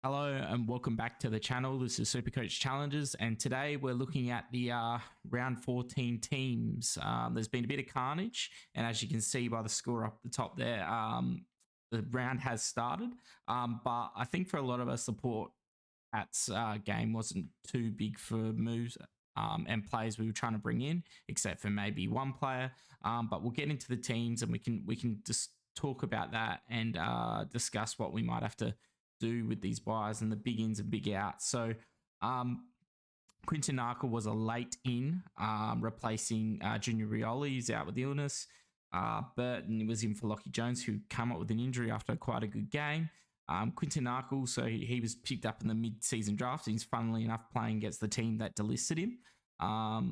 Hello and welcome back to the channel. This is Supercoach Challenges, and today we're looking at the round 14 teams. There's been a bit of carnage, and as you can see by the score up the top there, the round has started. But I think for a lot of us, the Port Cats game wasn't too big for moves and players we were trying to bring in, except for maybe one player. But we'll get into the teams, and we can just talk about that and discuss what we might have to do with these buys and the big ins and big outs. So Quinton Narkle was a late in, replacing Junior Rioli, who's out with illness. Burton was in for Lockie Jones, who came up with an injury after quite a good game. Quinton Narkle, so he was picked up in the mid-season draft. He's funnily enough playing against the team that delisted him. But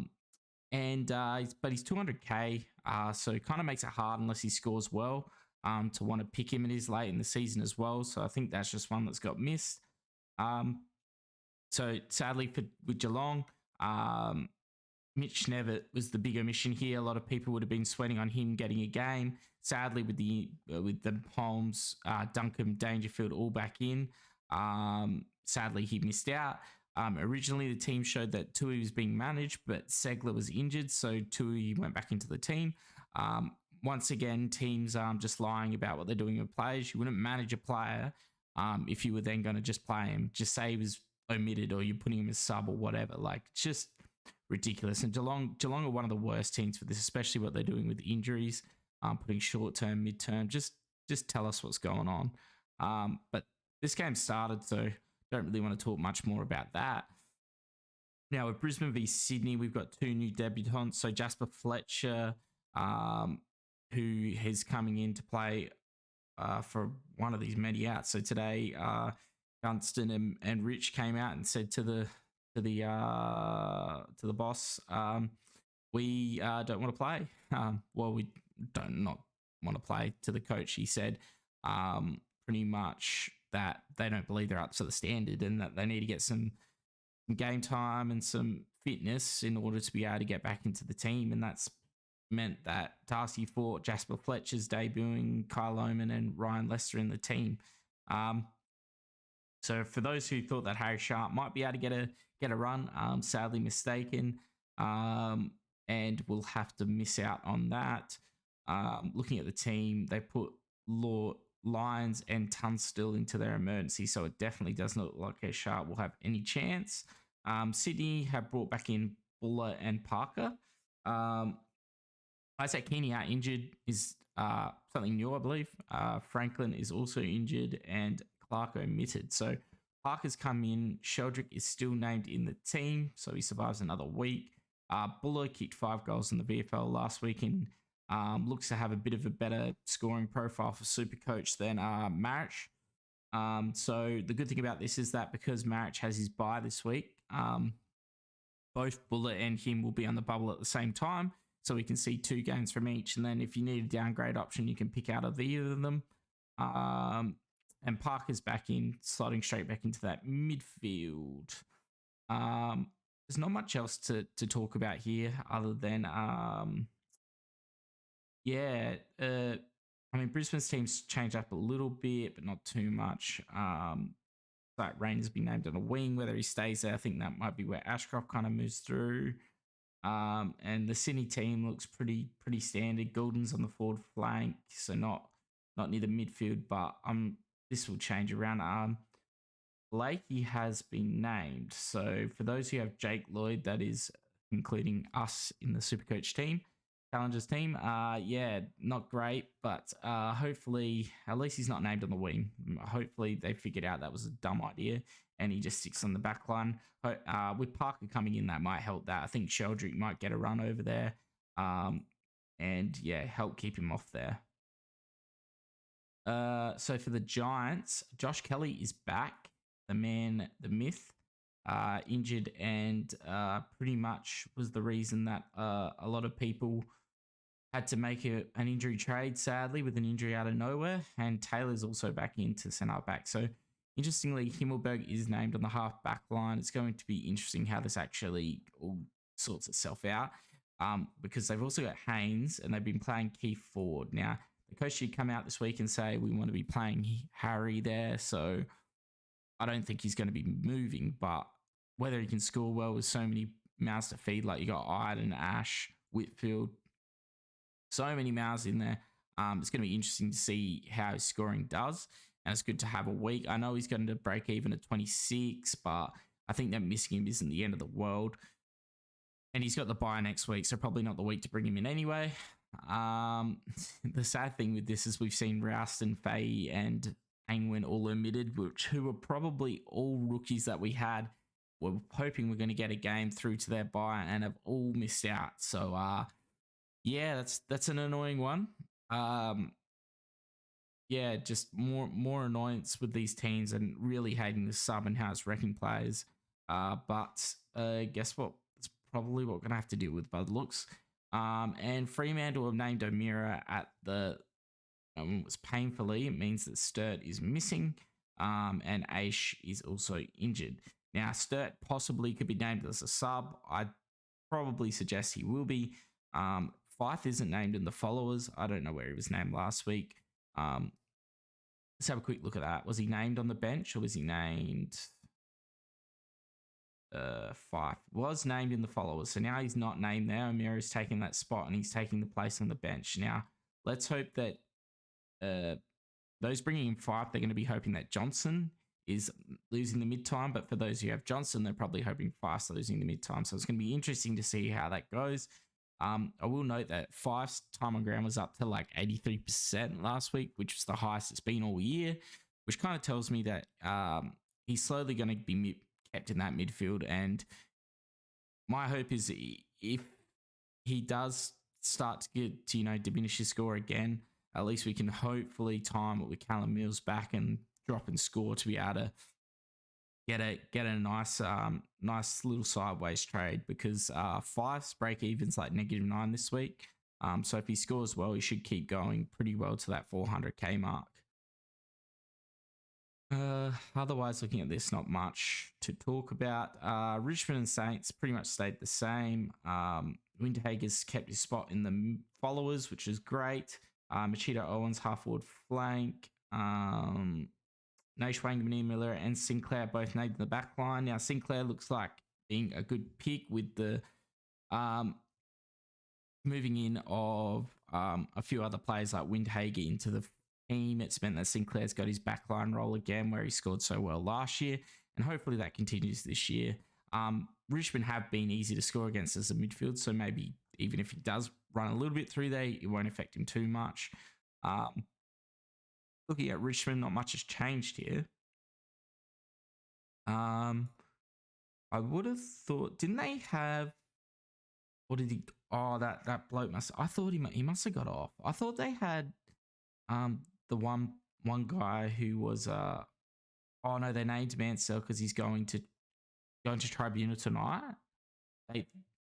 he's 200k, so it kind of makes it hard unless he scores well to want to pick him. It is late in the season as well, so I think that's just one that's got missed. So sadly with Geelong, Mitch Nevitt was the big omission here. A lot of people would have been sweating on him getting a game. Sadly, with the Holmes, Duncan, Dangerfield all back in, sadly he missed out. Originally, the team showed that Tui was being managed, but Segler was injured, so Tui went back into the team. Once again, teams just lying about what they're doing with players. You wouldn't manage a player if you were then going to just play him. Just say he was omitted or you're putting him as sub or whatever. Like, it's just ridiculous. And Geelong are one of the worst teams for this, especially what they're doing with injuries, putting short-term, mid-term. Just tell us what's going on. But this game started, so don't really want to talk much more about that. Now, with Brisbane v Sydney, we've got two new debutants. So Jasper Fletcher, who is coming in to play for one of these many outs. So today, Gunston and Rich came out and said to the boss, we don't want to play. Well, we don't not want to play. To the coach, he said pretty much that they don't believe they're up to the standard and that they need to get some game time and some fitness in order to be able to get back into the team. And that's meant that Darcy Fort, Jasper Fletcher's debuting, Kyle Lohman and Ryan Lester in the team. So for those who thought that Harry Sharp might be able to get a run, sadly mistaken, and we'll have to miss out on that. Looking at the team, they put Lyons and Tunstall into their emergency, so it definitely does not look like Sharp will have any chance. Sydney have brought back in Buller and Parker. Isaac Heaney out injured is something new, I believe. Franklin is also injured and Clark omitted. So Parker's come in. Sheldrick is still named in the team, so he survives another week. Buller kicked 5 goals in the VFL last week and looks to have a bit of a better scoring profile for Supercoach than Marich. So the good thing about this is that because Marich has his bye this week, both Buller and him will be on the bubble at the same time. So we can see 2 games from each. And then if you need a downgrade option, you can pick out of either of them. And Parker's back in, sliding straight back into that midfield. There's not much else to talk about here other than, Brisbane's team's changed up a little bit, but not too much. Like Rainer's been named on a wing, whether he stays there, I think that might be where Ashcroft kind of moves through. And the Sydney team looks pretty standard. Goulden's on the forward flank, so not near the midfield, but this will change around. Blakey has been named. So for those who have Jake Lloyd, that is including us in the Supercoach team, Challengers team, not great, but hopefully, at least he's not named on the wing. Hopefully they figured out that was a dumb idea and he just sticks on the back line. With Parker coming in, that might help that. I think Sheldrick might get a run over there and help keep him off there. So for the Giants, Josh Kelly is back, the man, the myth, injured and pretty much was the reason that a lot of people had to make an injury trade, sadly, with an injury out of nowhere. And Taylor's also back into centre back. So interestingly, Himmelberg is named on the half back line. It's going to be interesting how this actually all sorts itself out because they've also got Haynes and they've been playing Keith Ford. Now, the coach should come out this week and say we want to be playing Harry there. So I don't think he's going to be moving, but whether he can score well with so many mouths to feed, like you got Iden, Ash, Whitfield, so many mouths in there. It's going to be interesting to see how his scoring does. And it's good to have a week. I know he's going to break even at 26, but I think that missing him isn't the end of the world. And he's got the bye next week, so probably not the week to bring him in anyway. The sad thing with this is we've seen Rouston, Faye, and Angwin all omitted, who were probably all rookies that we had. We're hoping we're going to get a game through to their bye and have all missed out. So, yeah, that's an annoying one. Yeah, just more annoyance with these teams and really hating the sub and how it's wrecking players. But guess what? It's probably what we're gonna have to deal with by the looks. And Fremantle have named O'Meara at the was painfully. It means that Sturt is missing, and Aish is also injured. Now Sturt possibly could be named as a sub. I'd probably suggest he will be. Fife isn't named in the followers. I don't know where he was named last week. Let's have a quick look at that. Was he named on the bench or was he named? Fife was named in the followers. So now he's not named there. O'Meara's taking that spot and he's taking the place on the bench. Now, let's hope that those bringing in Fife, they're going to be hoping that Johnson is losing the mid-time. But for those who have Johnson, they're probably hoping Fife's losing the mid-time. So it's going to be interesting to see how that goes. I will note that Fife's time on ground was up to like 83% last week, which was the highest it's been all year, which kind of tells me that he's slowly going to be kept in that midfield. And my hope is if he does start to get to, diminish his score again, at least we can hopefully time it with Callum Mills back and drop and score to be able to get a nice little sideways trade, because Fife's break even's like -9 this week. So if he scores well, he should keep going pretty well to that 400k mark. Otherwise, looking at this, not much to talk about. Richmond and Saints pretty much stayed the same. Windhager's kept his spot in the followers, which is great. Machida Owens half forward flank. Nash Wangamani Miller and Sinclair both named in the back line. Now, Sinclair looks like being a good pick with the moving in of a few other players like Windhager into the team. It's meant that Sinclair's got his backline role again, where he scored so well last year, and hopefully that continues this year. Richmond have been easy to score against as a midfield, so maybe even if he does run a little bit through there, it won't affect him too much. Looking at Richmond, not much has changed here. I would have thought, didn't they have? What did he? Oh, that bloke must. I thought he must have got off. I thought they had the one guy who was oh no, they named Mansell because he's going to tribunal tonight.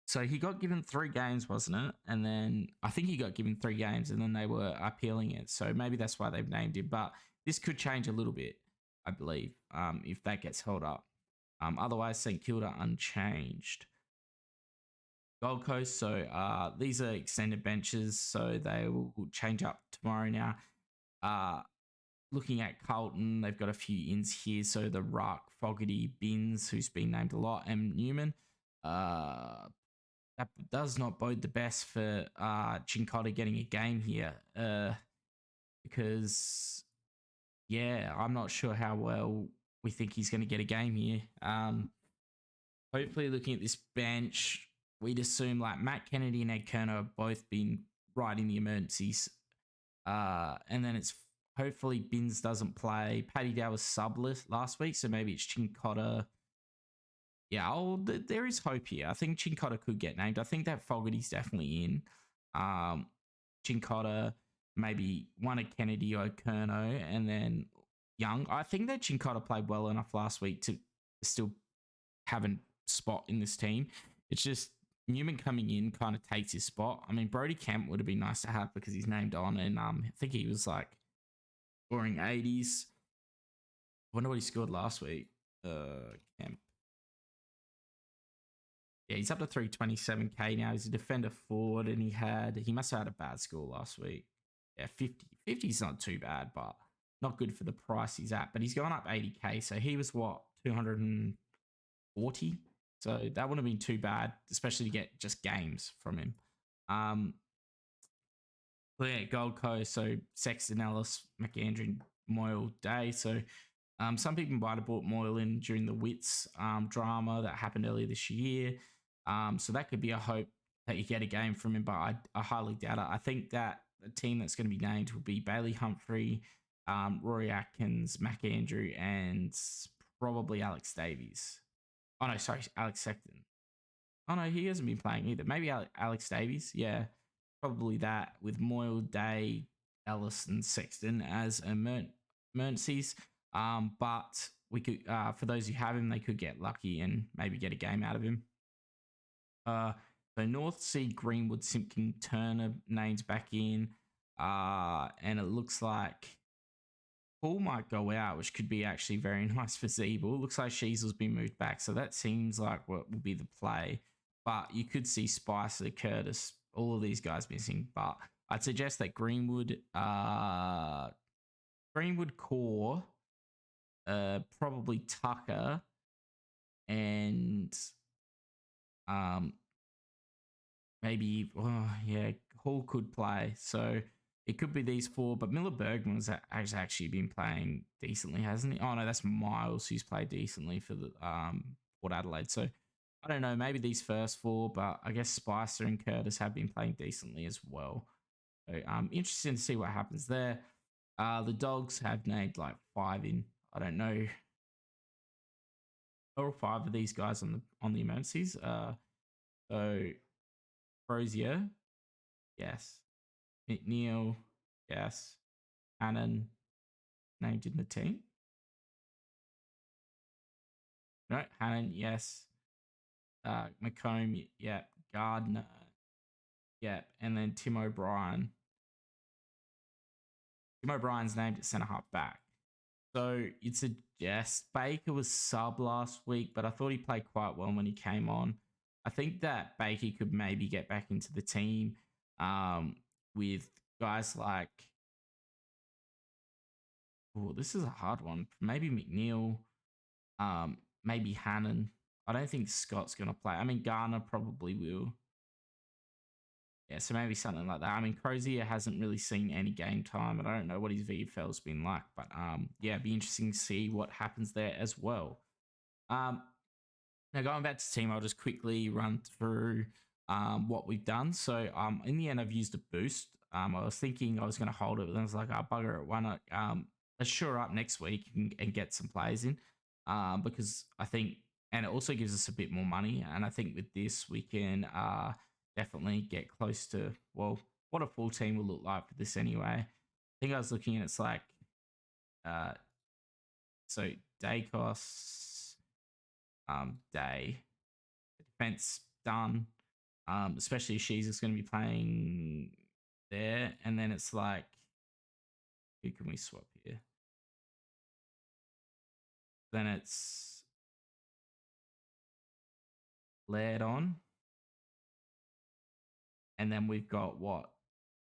So he got given 3 games, wasn't it? And then I think he got given 3 games and then they were appealing it. So maybe that's why they've named him. But this could change a little bit, I believe, if that gets held up. Otherwise, St Kilda unchanged. Gold Coast, so these are extended benches, so they will change up tomorrow now. Looking at Carlton, they've got a few ins here. So the Ruck, Fogarty, Binns, who's been named a lot, and Newman. That does not bode the best for Cincotta getting a game here, because, yeah, I'm not sure how well we think he's going to get a game here. Hopefully, looking at this bench, we'd assume like Matt Kennedy and Ed Kerner have both been right in the emergencies. And then it's hopefully Binns doesn't play. Paddy Dow was subless last week, so maybe it's Cincotta. Yeah, there is hope here. I think Cincotta could get named. I think that Fogarty's definitely in. Cincotta, maybe one of Kennedy or Kerno, and then Young. I think that Cincotta played well enough last week to still have a spot in this team. It's just Newman coming in kind of takes his spot. I mean, Brody Kemp would have been nice to have because he's named on, and I think he was like scoring 80s. I wonder what he scored last week. Kemp. Yeah, he's up to 327k now. He's a defender forward, and he must have had a bad score last week. Yeah, 50. 50's not too bad, but not good for the price he's at, but he's going up 80k. So he was what, 240? So that wouldn't have been too bad, especially to get just games from him. But yeah, Gold Coast, so Sexton, Ellis, McAndrew, Moyle, Day. So some people might have brought Moyle in during the Wits drama that happened earlier this year. So that could be a hope that you get a game from him, but I highly doubt it. I think that the team that's going to be named will be Bailey Humphrey, Rory Atkins, McAndrew, and probably Alex Davies. Oh, no, sorry, Alex Sexton. Oh, no, he hasn't been playing either. Maybe Alex Davies. Yeah, probably that with Moyle, Day, Ellis, and Sexton as emergencies. But we could, for those who have him, they could get lucky and maybe get a game out of him. So North Sea, Greenwood, Simpkin, Turner names back in. And it looks like Paul might go out, which could be actually very nice for Zeeble. Looks like Sheasel's been moved back, so that seems like what will be the play. But you could see Spicer, Curtis, all of these guys missing. But I'd suggest that Greenwood core, probably Tucker, and maybe Hall could play. So it could be these four, but Miller Bergman has actually been playing decently, hasn't he? Oh no, that's Miles who's played decently for the Port Adelaide. So I don't know, maybe these first four, but I guess Spicer and Curtis have been playing decently as well. So interesting to see what happens there. The Dogs have named like 5 in. I don't know. 4 or 5 of these guys on the emergencies. So Crozier, yes. McNeil, yes. Hannon named in the team. No, Hannon, yes. McComb, yeah. Gardner, yeah. And then Tim O'Brien. Tim O'Brien's named at centre half back. So you'd suggest Baker was sub last week, but I thought he played quite well when he came on. I think that Baker could maybe get back into the team with guys like, oh, this is a hard one. Maybe McNeil, maybe Hannon. I don't think Scott's going to play. I mean, Garner probably will. Yeah, so maybe something like that. I mean, Crozier hasn't really seen any game time. I don't know what his VFL's been like, but yeah, it'd be interesting to see what happens there as well. Now, going back to the team, I'll just quickly run through what we've done. So in the end, I've used a boost. I was thinking I was going to hold it, but then I was like, bugger it, why not? Let's shore up next week and get some players in because I think, and it also gives us a bit more money. And I think with this, we can definitely get close to, well, what a full team will look like for this anyway. I think I was looking and it's like, so day costs, day, defense done, especially if she's just going to be playing there. And then it's like, who can we swap here? Then it's Laird on. And then we've got what?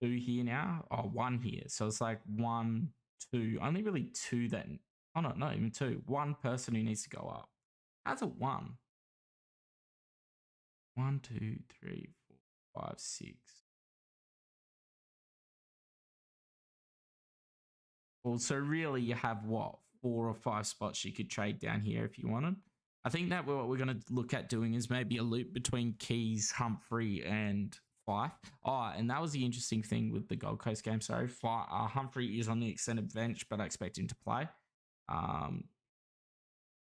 2 here now? Oh, 1 here. So it's like 1, 2. Only really 2 that. Oh, no, not even 2. 1 person who needs to go up. How's it 1? 1, 2, 3, 4, 5, 6. Well, so really you have what? 4 or 5 spots you could trade down here if you wanted. I think that what we're going to look at doing is maybe a loop between Keys, Humphrey, and Fife. Oh, and that was the interesting thing with the Gold Coast game. Sorry, Humphrey is on the extended bench, but I expect him to play. I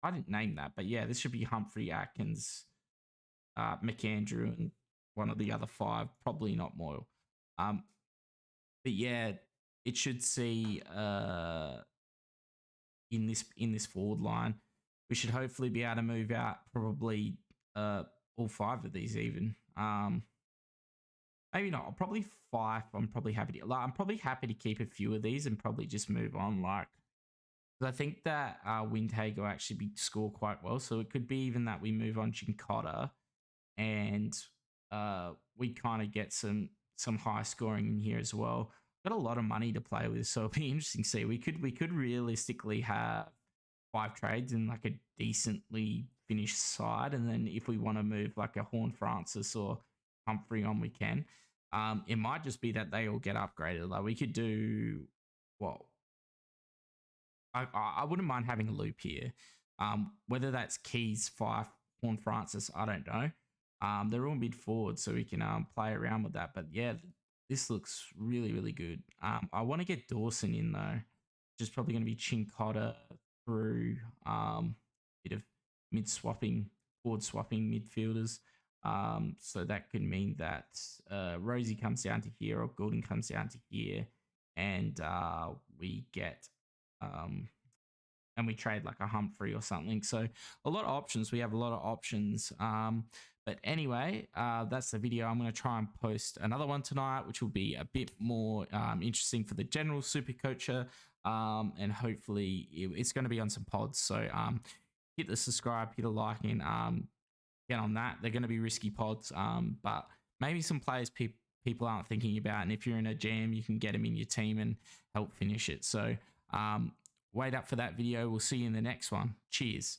didn't name that, but yeah, this should be Humphrey, Atkins, McAndrew, and one of the other 5. Probably not Moyle. But yeah, it should see in this forward line, we should hopefully be able to move out probably all 5 of these even. Maybe not. Probably 5. I'm probably happy to keep a few of these and probably just move on. Like, because I think that Windhager will actually score quite well. So it could be even that we move on Chincotta and we kind of get some high scoring in here as well. got a lot of money to play with, so it'll be interesting to see. We could realistically have 5 trades in like a decently finished side, and then if we want to move like a Horn Francis or Humphrey on, we can. It might just be that they all get upgraded. Like we could do well. I wouldn't mind having a loop here. Whether that's Keys, Fife, Horn Francis, I don't know. They're all mid forward, so we can play around with that. But yeah, this looks really, really good. I want to get Dawson in though, which is probably going to be Chincotta through bit of mid swapping, forward swapping midfielders. So that could mean that Rosie comes down to here or Goulding comes down to here, and we get and we trade like a Humphrey or something. So a lot of options. We have a lot of options. But anyway, that's the video. I'm going to try and post another one tonight, which will be a bit more interesting for the general super coacher. And hopefully it's going to be on some pods. So hit the subscribe, hit a like, and get on that. They're going to be risky pods, but maybe some players people aren't thinking about. And if you're in a jam, you can get them in your team and help finish it. So wait up for that video. We'll see you in the next one. Cheers.